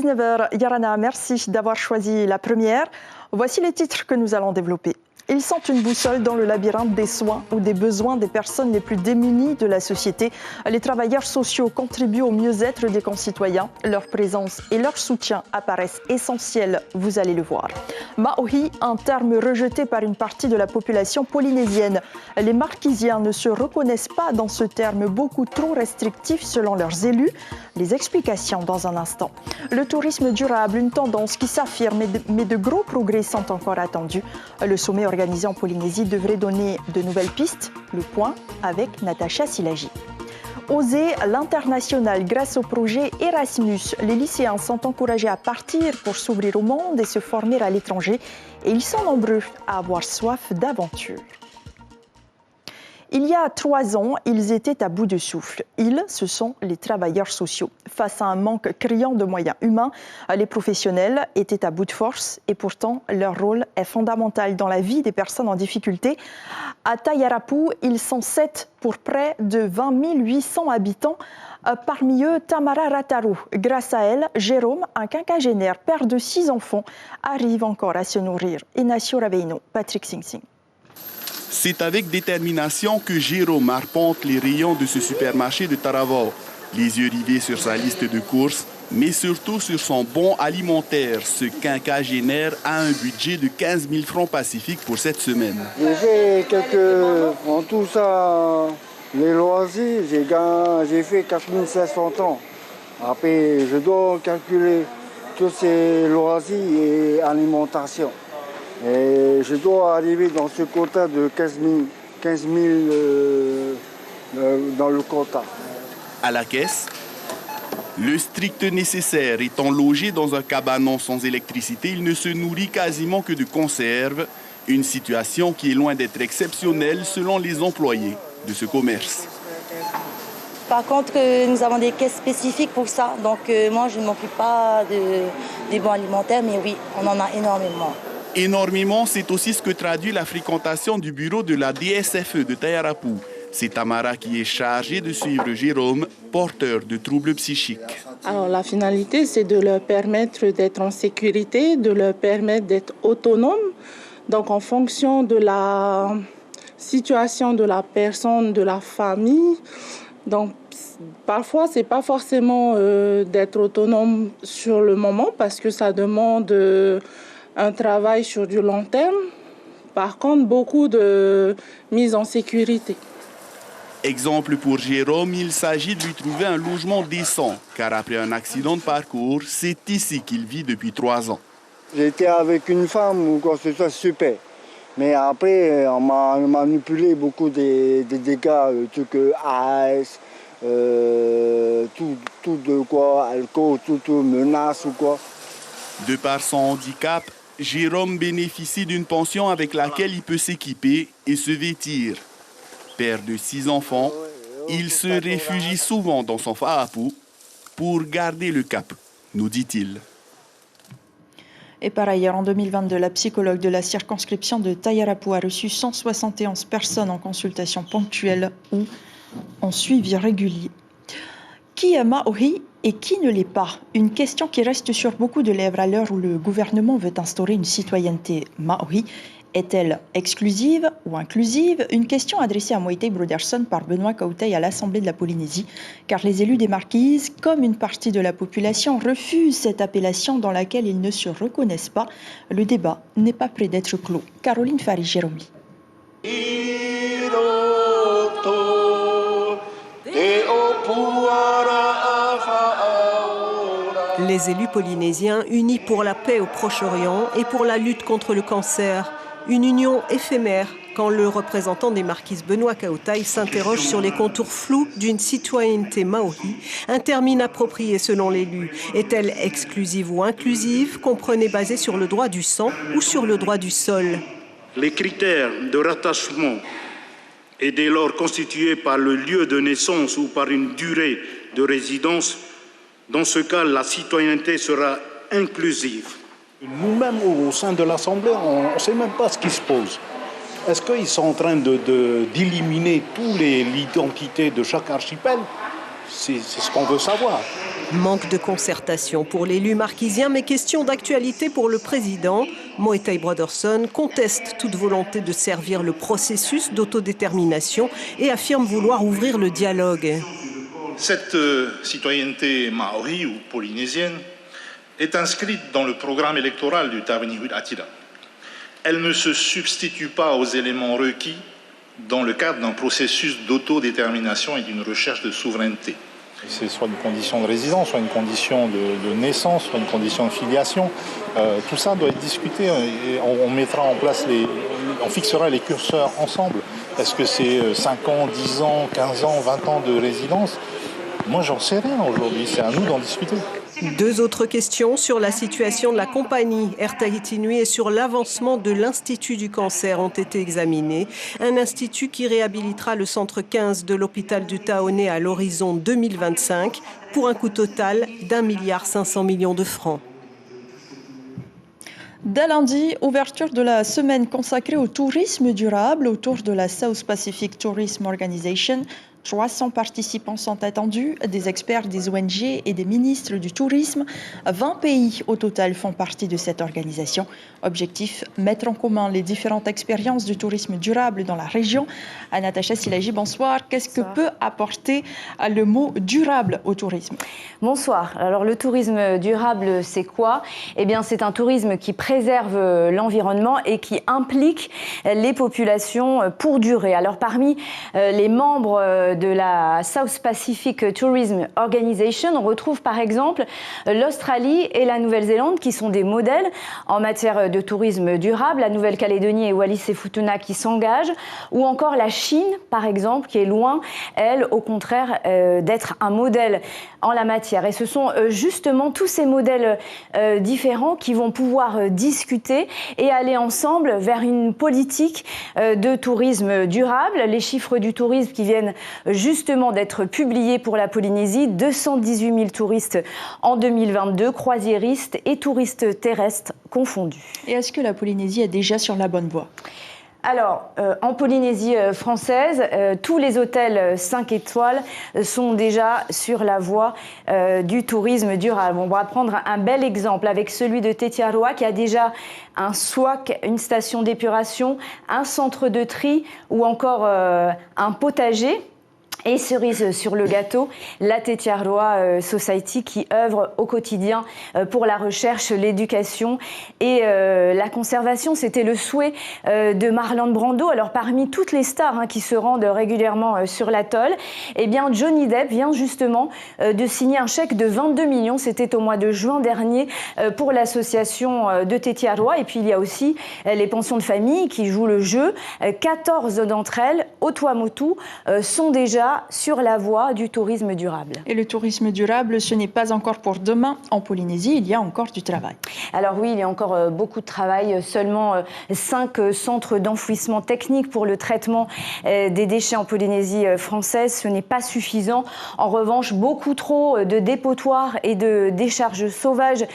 19h, Yarana, merci d'avoir choisi la première. Voici les titres que nous allons développer. Ils sont une boussole dans le labyrinthe des soins ou des besoins des personnes les plus démunies de la société. Les travailleurs sociaux contribuent au mieux-être des concitoyens. Leur présence et leur soutien apparaissent essentiels, vous allez le voir. Maohi, un terme rejeté par une partie de la population polynésienne. Les Marquisiens ne se reconnaissent pas dans ce terme beaucoup trop restrictif selon leurs élus. Les explications dans un instant. Le tourisme durable, une tendance qui s'affirme, mais de gros progrès sont encore attendus. Le sommet organisé en Polynésie devrait donner de nouvelles pistes. Le point avec Natacha Silagi. Oser l'international grâce au projet Erasmus. Les lycéens sont encouragés à partir pour s'ouvrir au monde et se former à l'étranger. Et ils sont nombreux à avoir soif d'aventure. Il y a 3 ans, ils étaient à bout de souffle. Ils, ce sont les travailleurs sociaux. Face à un manque criant de moyens humains, les professionnels étaient à bout de force et pourtant leur rôle est fondamental dans la vie des personnes en difficulté. À Tayarapu, ils sont 7 pour près de 20 800 habitants. Parmi eux, Tamara Rataru. Grâce à elle, Jérôme, un quinquagénaire, père de 6 enfants, arrive encore à se nourrir. Inacio Raveino, Patrick Sing Sing. C'est avec détermination que Jérôme arpente les rayons de ce supermarché de Taravao. Les yeux rivés sur sa liste de courses, mais surtout sur son bon alimentaire. Ce quinquagénaire a un budget de 15 000 francs pacifiques pour cette semaine. J'ai fait en tout ça, les loisirs, j'ai fait 4 500 ans. Après, je dois calculer tous ces loisirs et alimentation. Et je dois arriver dans ce quota de 15 000 dans le quota. À la caisse, le strict nécessaire étant logé dans un cabanon sans électricité, il ne se nourrit quasiment que de conserves, une situation qui est loin d'être exceptionnelle selon les employés de ce commerce. Par contre, nous avons des caisses spécifiques pour ça, donc moi je ne m'occupe pas des bons alimentaires, mais oui, on en a énormément. Énormément, c'est aussi ce que traduit la fréquentation du bureau de la DSFE de Tayarapu. C'est Tamara qui est chargée de suivre Jérôme, porteur de troubles psychiques. Alors la finalité, c'est de leur permettre d'être en sécurité, de leur permettre d'être autonomes. Donc en fonction de la situation de la personne, de la famille. Donc parfois, c'est pas forcément d'être autonome sur le moment parce que ça demande un travail sur du long terme. Par contre, beaucoup de mise en sécurité. Exemple pour Jérôme, il s'agit de lui trouver un logement décent, car après un accident de parcours, c'est ici qu'il vit depuis 3 ans. J'étais avec une femme ou quoi que ce soit, super. Mais après, on m'a manipulé beaucoup des dégâts, tout que ice, tout de quoi, alcool, tout menace ou quoi. De par son handicap, Jérôme bénéficie d'une pension avec laquelle il peut s'équiper et se vêtir. Père de 6 enfants, il se réfugie souvent dans son Faapu pour garder le cap, nous dit-il. Et par ailleurs, en 2022, la psychologue de la circonscription de Tayarapu a reçu 171 personnes en consultation ponctuelle ou en suivi régulier. Qui est Maohi et qui ne l'est pas? Une question qui reste sur beaucoup de lèvres à l'heure où le gouvernement veut instaurer une citoyenneté Maohi. Est-elle exclusive ou inclusive? Une question adressée à Moïtei Broderson par Benoît Kautei à l'Assemblée de la Polynésie, car les élus des Marquises, comme une partie de la population, refusent cette appellation dans laquelle ils ne se reconnaissent pas. Le débat n'est pas près d'être clos. Caroline Farid-Jéromy. Les élus polynésiens unis pour la paix au Proche-Orient et pour la lutte contre le cancer. Une union éphémère quand le représentant des Marquises Benoît Kautei s'interroge sur les contours flous d'une citoyenneté Maohi, un terme inapproprié selon l'élu. Est-elle exclusive ou inclusive? Comprenez basée sur le droit du sang ou sur le droit du sol. Les critères de rattachement et dès lors constitués par le lieu de naissance ou par une durée de résidence, dans ce cas, la citoyenneté sera inclusive. Nous-mêmes, au sein de l'Assemblée, on ne sait même pas ce qui se pose. Est-ce qu'ils sont en train d'éliminer toute l'identité de chaque archipel? C'est ce qu'on veut savoir. Manque de concertation pour l'élu marquisien, mais question d'actualité pour le président. Moetai Brotherson conteste toute volonté de servir le processus d'autodétermination et affirme vouloir ouvrir le dialogue. Cette citoyenneté maori ou polynésienne est inscrite dans le programme électoral du Tawinihuit Atira. Elle ne se substitue pas aux éléments requis dans le cadre d'un processus d'autodétermination et d'une recherche de souveraineté. C'est soit une condition de résidence, soit une condition de naissance, soit une condition de filiation. Tout ça doit être discuté et on mettra en place on fixera les curseurs ensemble. Est-ce que c'est 5 ans, 10 ans, 15 ans, 20 ans de résidence? Moi, j'en sais rien aujourd'hui. C'est à nous d'en discuter. 2 autres questions sur la situation de la compagnie Air Tahiti Nui et sur l'avancement de l'Institut du cancer ont été examinées. Un institut qui réhabilitera le centre 15 de l'hôpital du Taoné à l'horizon 2025 pour un coût total d'1,5 milliard de francs. Dès lundi, ouverture de la semaine consacrée au tourisme durable autour de la South Pacific Tourism Organization. 300 participants sont attendus, des experts des ONG et des ministres du tourisme. 20 pays au total font partie de cette organisation. Objectif, mettre en commun les différentes expériences du tourisme durable dans la région. Natacha Silagi, bonsoir. Qu'est-ce que peut apporter le mot durable au tourisme? Bonsoir. Alors le tourisme durable, c'est quoi? Eh bien, c'est un tourisme qui préserve l'environnement et qui implique les populations pour durer. Alors parmi les membres de la South Pacific Tourism Organization, on retrouve par exemple l'Australie et la Nouvelle-Zélande qui sont des modèles en matière de tourisme durable, la Nouvelle-Calédonie et Wallis et Futuna qui s'engagent, ou encore la Chine par exemple qui est loin, elle au contraire d'être un modèle en la matière. Et ce sont justement tous ces modèles différents qui vont pouvoir discuter et aller ensemble vers une politique de tourisme durable. Les chiffres du tourisme qui viennent justement d'être publiés pour la Polynésie, 218 000 touristes en 2022, croisiéristes et touristes terrestres confondus. Et est-ce que la Polynésie est déjà sur la bonne voie ? Alors, en Polynésie française, tous les hôtels 5 étoiles sont déjà sur la voie du tourisme durable. On va prendre un bel exemple avec celui de Tetiaroa qui a déjà un SWAC, une station d'épuration, un centre de tri ou encore un potager. Et cerise sur le gâteau, la Tetiaroa Society qui œuvre au quotidien pour la recherche, l'éducation et la conservation. C'était le souhait de Marlon Brando. Alors parmi toutes les stars qui se rendent régulièrement sur l'atoll, eh bien Johnny Depp vient justement de signer un chèque de 22 millions. C'était au mois de juin dernier pour l'association de Tetiaroa. Et puis il y a aussi les pensions de famille qui jouent le jeu. 14 d'entre elles, au Tuamotu, sont déjà sur la voie du tourisme durable. Et le tourisme durable, ce n'est pas encore pour demain. En Polynésie, il y a encore du travail. Alors oui, il y a encore beaucoup de travail. Seulement 5 centres d'enfouissement technique pour le traitement des déchets en Polynésie française. Ce n'est pas suffisant. En revanche, beaucoup trop de dépotoirs et de décharges sauvages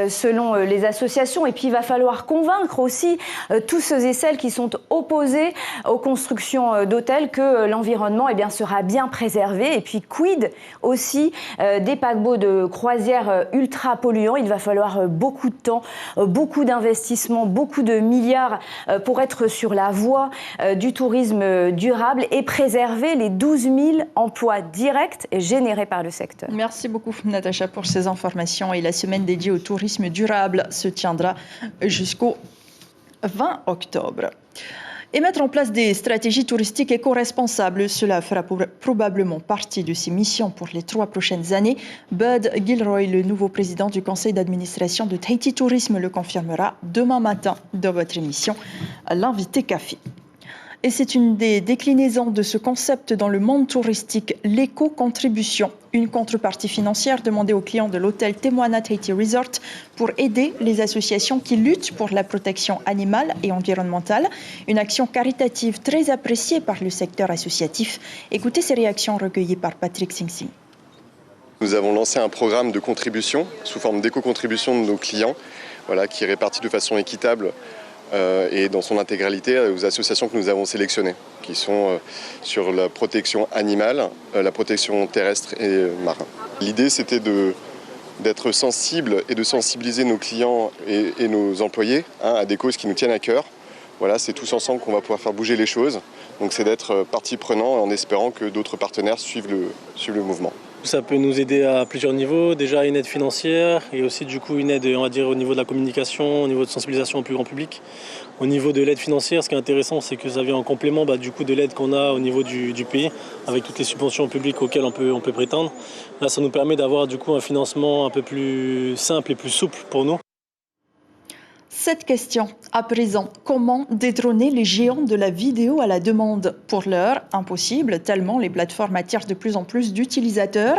selon les associations. Et puis, il va falloir convaincre aussi tous ceux et celles qui sont opposés aux constructions d'hôtels que l'environnement sera bien préservé. Et puis quid aussi des paquebots de croisière ultra polluants. Il va falloir beaucoup de temps, beaucoup d'investissements, beaucoup de milliards pour être sur la voie du tourisme durable et préserver les 12 000 emplois directs générés par le secteur. Merci beaucoup Natacha pour ces informations. Et la semaine dédiée au tourisme durable se tiendra jusqu'au 20 octobre. Et mettre en place des stratégies touristiques éco-responsables, cela fera probablement partie de ses missions pour les 3 prochaines années. Bud Gilroy, le nouveau président du conseil d'administration de Tahiti Tourisme, le confirmera demain matin dans votre émission L'invité café. Et c'est une des déclinaisons de ce concept dans le monde touristique, l'éco-contribution, une contrepartie financière demandée aux clients de l'hôtel Te Moana Tahiti Resort pour aider les associations qui luttent pour la protection animale et environnementale. Une action caritative très appréciée par le secteur associatif. Écoutez ces réactions recueillies par Patrick Sing Sing. Nous avons lancé un programme de contribution sous forme d'éco-contribution de nos clients, qui est réparti de façon équitable et dans son intégralité aux associations que nous avons sélectionnées, qui sont sur la protection animale, la protection terrestre et marin. L'idée, c'était d'être sensible et de sensibiliser nos clients et nos employés à des causes qui nous tiennent à cœur. Voilà, c'est tous ensemble qu'on va pouvoir faire bouger les choses. Donc c'est d'être partie prenante en espérant que d'autres partenaires suivent le mouvement. Ça peut nous aider à plusieurs niveaux. Déjà une aide financière et aussi du coup une aide, on va dire, au niveau de la communication, au niveau de sensibilisation au plus grand public. Au niveau de l'aide financière, ce qui est intéressant, c'est que ça vient en complément du coup de l'aide qu'on a au niveau du pays, avec toutes les subventions publiques auxquelles on peut prétendre. Là, ça nous permet d'avoir du coup un financement un peu plus simple et plus souple pour nous. Cette question, à présent, comment détrôner les géants de la vidéo à la demande? Pour l'heure, impossible, tellement les plateformes attirent de plus en plus d'utilisateurs.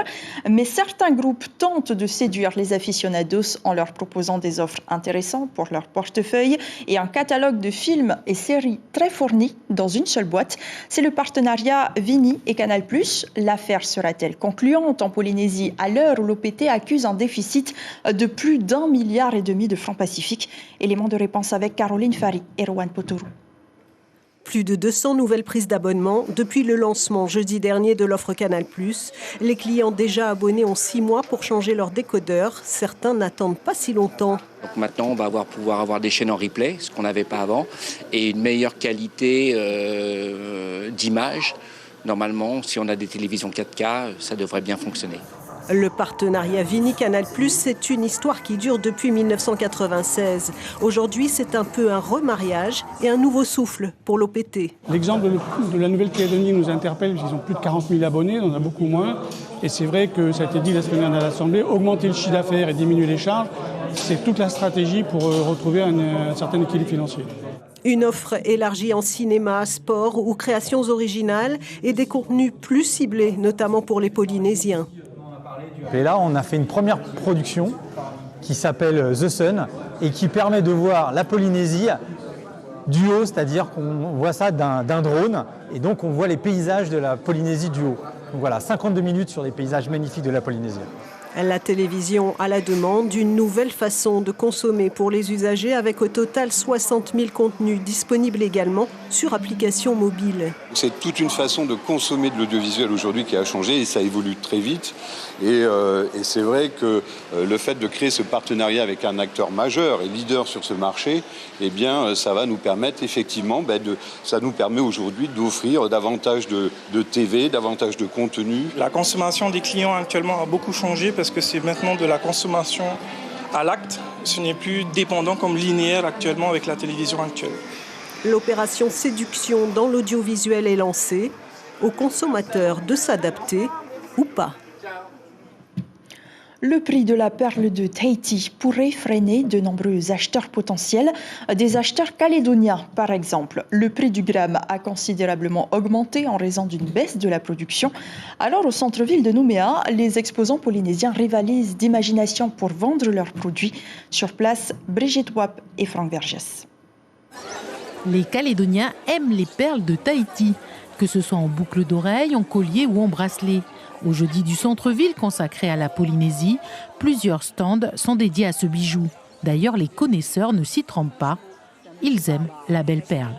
Mais certains groupes tentent de séduire les aficionados en leur proposant des offres intéressantes pour leur portefeuille et un catalogue de films et séries très fournis dans une seule boîte. C'est le partenariat Vini et Canal+. L'affaire sera-t-elle concluante en Polynésie à l'heure où l'OPT accuse un déficit de plus d'1,5 milliard de francs pacifiques? Élément de réponse avec Caroline Fari et Rowan Potourou. Plus de 200 nouvelles prises d'abonnement depuis le lancement jeudi dernier de l'offre Canal+. Les clients déjà abonnés ont 6 mois pour changer leur décodeur. Certains n'attendent pas si longtemps. Donc maintenant, on va pouvoir avoir des chaînes en replay, ce qu'on n'avait pas avant, et une meilleure qualité d'image. Normalement, si on a des télévisions 4K, ça devrait bien fonctionner. Le partenariat Vini-Canal+, c'est une histoire qui dure depuis 1996. Aujourd'hui, c'est un peu un remariage et un nouveau souffle pour l'OPT. L'exemple de la Nouvelle-Calédonie nous interpelle, ils ont plus de 40 000 abonnés, on en a beaucoup moins. Et c'est vrai que ça a été dit la semaine dernière à l'Assemblée, augmenter le chiffre d'affaires et diminuer les charges, c'est toute la stratégie pour retrouver un certain équilibre financier. Une offre élargie en cinéma, sport ou créations originales et des contenus plus ciblés, notamment pour les Polynésiens. Et là, on a fait une première production qui s'appelle The Sun et qui permet de voir la Polynésie du haut, c'est-à-dire qu'on voit ça d'un drone et donc on voit les paysages de la Polynésie du haut. Donc voilà, 52 minutes sur des paysages magnifiques de la Polynésie. La télévision à la demande, une nouvelle façon de consommer pour les usagers avec au total 60 000 contenus disponibles également sur application mobile. C'est toute une façon de consommer de l'audiovisuel aujourd'hui qui a changé et ça évolue très vite. Et c'est vrai que le fait de créer ce partenariat avec un acteur majeur et leader sur ce marché, eh bien, ça va nous permettre effectivement, ça nous permet aujourd'hui d'offrir davantage de TV, davantage de contenu. La consommation des clients actuellement a beaucoup changé parce que c'est maintenant de la consommation à l'acte. Ce n'est plus dépendant comme linéaire actuellement avec la télévision actuelle. L'opération séduction dans l'audiovisuel est lancée. Aux consommateurs de s'adapter ou pas. Le prix de la perle de Tahiti pourrait freiner de nombreux acheteurs potentiels, des acheteurs calédoniens par exemple. Le prix du gramme a considérablement augmenté en raison d'une baisse de la production. Alors au centre-ville de Nouméa, les exposants polynésiens rivalisent d'imagination pour vendre leurs produits. Sur place, Brigitte Wap et Franck Vergès. Les Calédoniens aiment les perles de Tahiti, que ce soit en boucle d'oreille, en collier ou en bracelet. Au jeudi du centre-ville consacré à la Polynésie, plusieurs stands sont dédiés à ce bijou. D'ailleurs, les connaisseurs ne s'y trompent pas. Ils aiment la belle perle.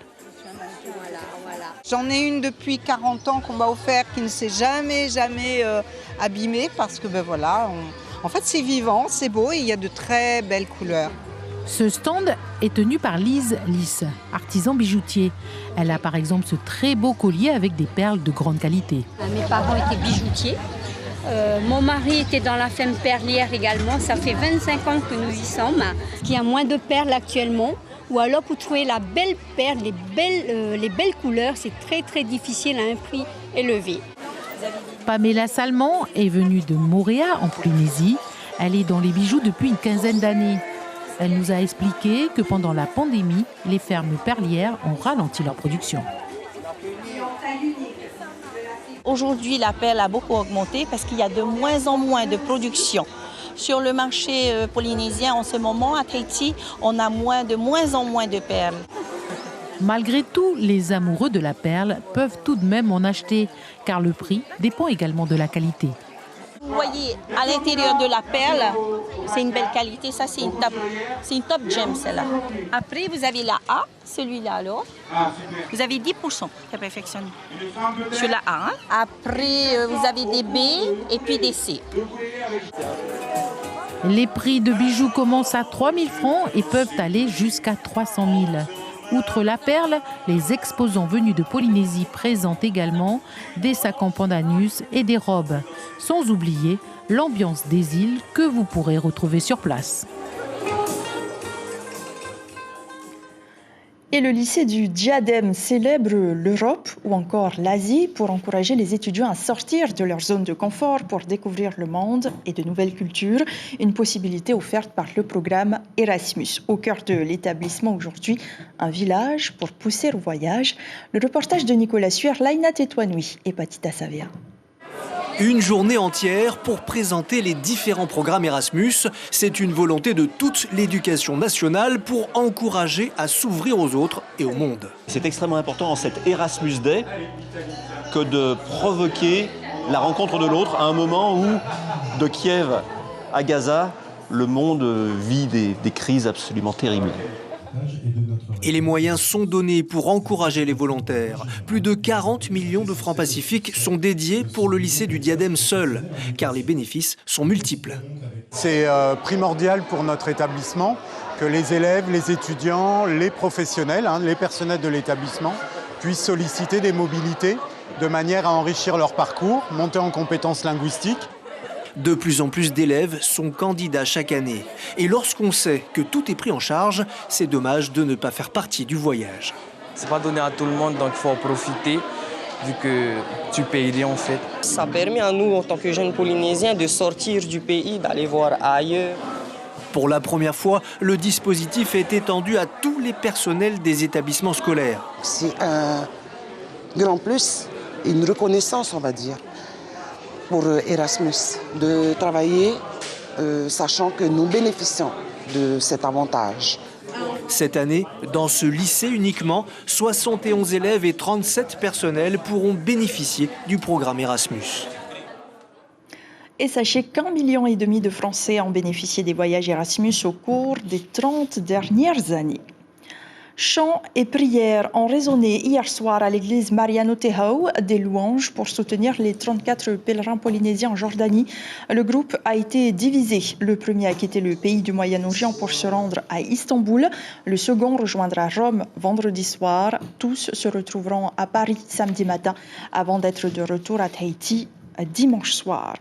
J'en ai une depuis 40 ans qu'on m'a offert qui ne s'est jamais abîmée parce que en fait c'est vivant, c'est beau et il y a de très belles couleurs. Ce stand est tenu par Lise Lys, artisan bijoutier. Elle a par exemple ce très beau collier avec des perles de grande qualité. Mes parents étaient bijoutiers. Mon mari était dans la femme perlière également. Ça fait 25 ans que nous y sommes. Il y a moins de perles actuellement. Ou alors pour trouver la belle perle, les belles couleurs, c'est très très difficile à un prix élevé. Pamela Salmon est venue de Moorea en Polynésie. Elle est dans les bijoux depuis une quinzaine d'années. Elle nous a expliqué que pendant la pandémie, les fermes perlières ont ralenti leur production. Aujourd'hui, la perle a beaucoup augmenté parce qu'il y a de moins en moins de production. Sur le marché polynésien, en ce moment, à Tahiti, on a de moins en moins de perles. Malgré tout, les amoureux de la perle peuvent tout de même en acheter, car le prix dépend également de la qualité. Vous voyez, à l'intérieur de la perle, c'est une belle qualité. Ça, c'est une top gem, celle-là. Après, vous avez la A, celui-là alors. Vous avez 10% qui perfectionne sur la A. Hein. Après, vous avez des B et puis des C. Les prix de bijoux commencent à 3 000 francs et peuvent aller jusqu'à 300 000. Outre la perle, les exposants venus de Polynésie présentent également des sacs en pandanus et des robes. Sans oublier l'ambiance des îles que vous pourrez retrouver sur place. Et le lycée du Diadème célèbre l'Europe ou encore l'Asie pour encourager les étudiants à sortir de leur zone de confort pour découvrir le monde et de nouvelles cultures. Une possibilité offerte par le programme Erasmus. Au cœur de l'établissement aujourd'hui, un village pour pousser au voyage. Le reportage de Nicolas Suer, Laina Tetouanoui et Patita Savea. Une journée entière pour présenter les différents programmes Erasmus. C'est une volonté de toute l'éducation nationale pour encourager à s'ouvrir aux autres et au monde. C'est extrêmement important en cet Erasmus Day que de provoquer la rencontre de l'autre à un moment où, de Kiev à Gaza, le monde vit des crises absolument terribles. Et les moyens sont donnés pour encourager les volontaires. Plus de 40 millions de francs pacifiques sont dédiés pour le lycée du Diadème seul, car les bénéfices sont multiples. C'est primordial pour notre établissement que les élèves, les étudiants, les professionnels, les personnels de l'établissement puissent solliciter des mobilités de manière à enrichir leur parcours, monter en compétences linguistiques. De plus en plus d'élèves sont candidats chaque année. Et lorsqu'on sait que tout est pris en charge, c'est dommage de ne pas faire partie du voyage. C'est pas donné à tout le monde, donc il faut en profiter, vu que tu payes rien en fait. Ça permet à nous, en tant que jeunes Polynésiens, de sortir du pays, d'aller voir ailleurs. Pour la première fois, le dispositif est étendu à tous les personnels des établissements scolaires. C'est un grand plus, une reconnaissance, on va dire, pour Erasmus, de travailler sachant que nous bénéficions de cet avantage. Cette année, dans ce lycée uniquement, 71 élèves et 37 personnels pourront bénéficier du programme Erasmus. Et sachez qu'1,5 million de Français ont bénéficié des voyages Erasmus au cours des 30 dernières années. Chants et prières ont résonné hier soir à l'église Mariano Tehau, des louanges pour soutenir les 34 pèlerins polynésiens en Jordanie. Le groupe a été divisé. Le premier a quitté le pays du Moyen-Orient pour se rendre à Istanbul. Le second rejoindra Rome vendredi soir. Tous se retrouveront à Paris samedi matin avant d'être de retour à Tahiti dimanche soir.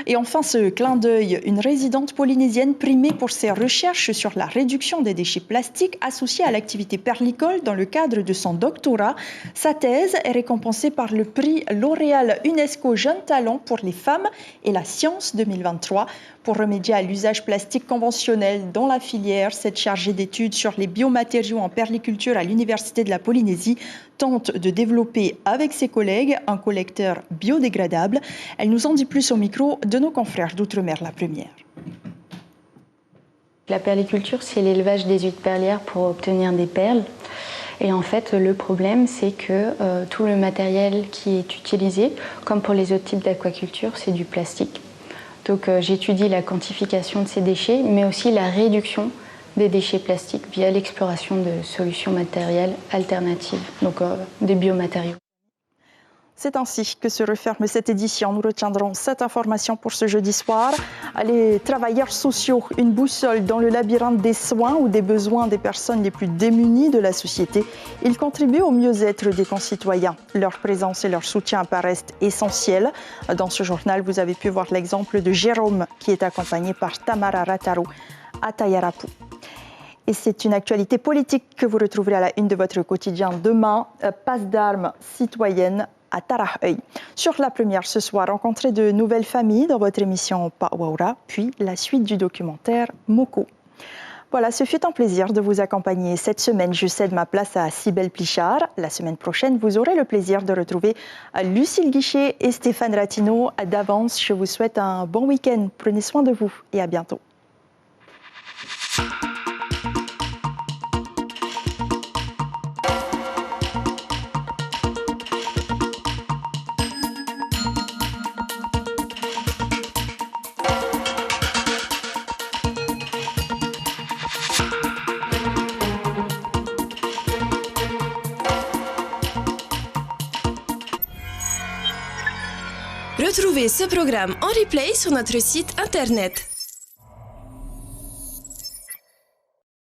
Et enfin, ce clin d'œil, une résidente polynésienne primée pour ses recherches sur la réduction des déchets plastiques associés à l'activité perlicole dans le cadre de son doctorat. Sa thèse est récompensée par le prix L'Oréal UNESCO Jeunes Talents pour les femmes et la science 2023. Pour remédier à l'usage plastique conventionnel dans la filière, cette chargée d'études sur les biomatériaux en perliculture à l'Université de la Polynésie tente de développer avec ses collègues un collecteur biodégradable. Elle nous en dit plus au micro de nos confrères d'Outre-mer La Première. La perliculture, c'est l'élevage des huîtres perlières pour obtenir des perles. Et en fait, le problème, c'est que tout le matériel qui est utilisé, comme pour les autres types d'aquaculture, c'est du plastique. Donc j'étudie la quantification de ces déchets, mais aussi la réduction des déchets plastiques via l'exploration de solutions matérielles alternatives, donc des biomatériaux. C'est ainsi que se referme cette édition. Nous retiendrons cette information pour ce jeudi soir. Les travailleurs sociaux, une boussole dans le labyrinthe des soins ou des besoins des personnes les plus démunies de la société. Ils contribuent au mieux-être des concitoyens. Leur présence et leur soutien paraissent essentiels. Dans ce journal, vous avez pu voir l'exemple de Jérôme qui est accompagné par Tamara Rataro à Tayarapu. Et c'est une actualité politique que vous retrouverez à la une de votre quotidien demain. Passe d'armes citoyenne à Tarahui. Sur La Première ce soir, rencontrez de nouvelles familles dans votre émission Pa'waura, puis la suite du documentaire Moko. Voilà, ce fut un plaisir de vous accompagner cette semaine. Je cède ma place à Cybèle Plichard. La semaine prochaine, vous aurez le plaisir de retrouver Lucille Guichet et Stéphane Ratino. D'avance, je vous souhaite un bon week-end. Prenez soin de vous et à bientôt. Retrouvez ce programme en replay sur notre site internet.